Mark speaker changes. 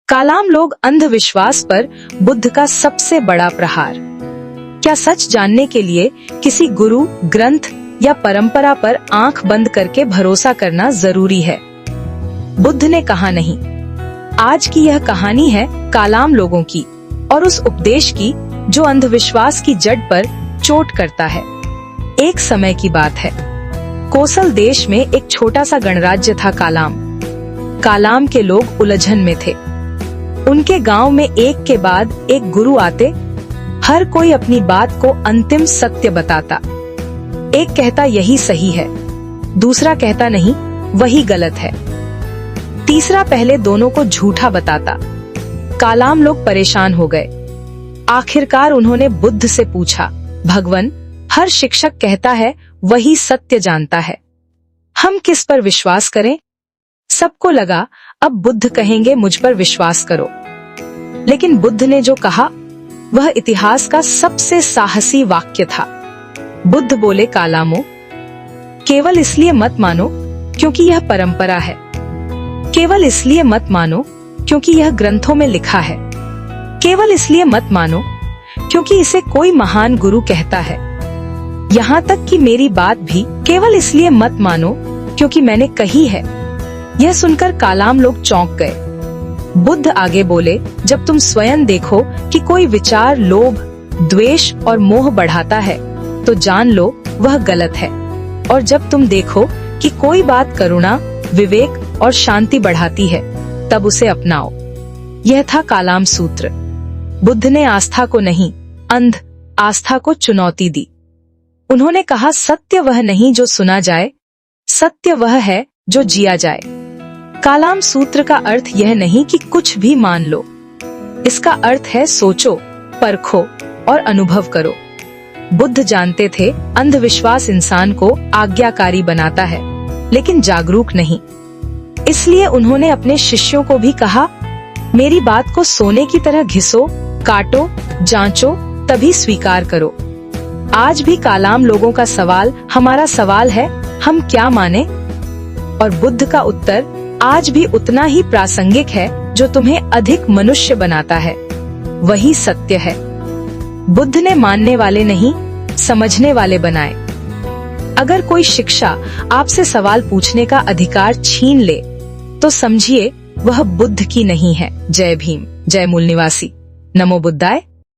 Speaker 1: कालाम लोग अंधविश्वास पर बुद्ध का सबसे बड़ा प्रहार। क्या सच जानने के लिए किसी गुरु, ग्रंथ या परंपरा पर आंख बंद करके भरोसा करना जरूरी है? बुद्ध ने कहा नहीं। आज की यह कहानी है कालाम लोगों की और उस उपदेश की जो अंधविश्वास की जड़ पर चोट करता है। एक समय की बात है, कोसल देश में एक छोटा सा गणराज्य था कालाम। कालाम के लोग उलझन में थे। उनके गांव में एक के बाद एक गुरु आते, हर कोई अपनी बात को अंतिम सत्य बताता। एक कहता यही सही है, दूसरा कहता नहीं वही गलत है, तीसरा पहले दोनों को झूठा बताता। कालाम लोग परेशान हो गए। आखिरकार उन्होंने बुद्ध से पूछा, भगवान, हर शिक्षक कहता है वही सत्य जानता है, हम किस पर विश्वास करें? सबको लगा अब बुद्ध कहेंगे मुझ पर विश्वास करो। लेकिन बुद्ध ने जो कहा वह इतिहास का सबसे साहसी वाक्य था। बुद्ध बोले, कालामो, केवल इसलिए मत मानो क्योंकि यह परंपरा है, केवल इसलिए मत मानो क्योंकि यह ग्रंथों में लिखा है, केवल इसलिए मत मानो क्योंकि इसे कोई महान गुरु कहता है, यहाँ तक कि मेरी बात भी केवल इसलिए मत मानो क्योंकि मैंने कही है। यह सुनकर कालाम लोग चौंक गए। बुद्ध आगे बोले, जब तुम स्वयं देखो कि कोई विचार लोभ, द्वेष और मोह बढ़ाता है तो जान लो वह गलत है, और जब तुम देखो कि कोई बात करुणा, विवेक और शांति बढ़ाती है तब उसे अपनाओ। यह था कालाम सूत्र। बुद्ध ने आस्था को नहीं, अंध आस्था को चुनौती दी। उन्होंने कहा, सत्य वह नहीं जो सुना जाए, सत्य वह है जो जिया जाए। कालाम सूत्र का अर्थ यह नहीं कि कुछ भी मान लो, इसका अर्थ है सोचो, परखो और अनुभव करो। बुद्ध जानते थे अंधविश्वास इंसान को आज्ञाकारी बनाता है लेकिन जागरूक नहीं। इसलिए उन्होंने अपने शिष्यों को भी कहा, मेरी बात को सोने की तरह घिसो, काटो, जांचो, तभी स्वीकार करो। आज भी कालाम लोगों का सवाल हमारा सवाल है, हम क्या माने? और बुद्ध का उत्तर आज भी उतना ही प्रासंगिक है जो तुम्हें अधिक मनुष्य बनाता है, वही सत्य है। बुद्ध ने मानने वाले नहीं, समझने वाले बनाए। अगर कोई शिक्षा आपसे सवाल पूछने का अधिकार छीन ले तो समझिए वह बुद्ध की नहीं है। जय भीम, जय मूल निवासी, नमो बुद्धाय।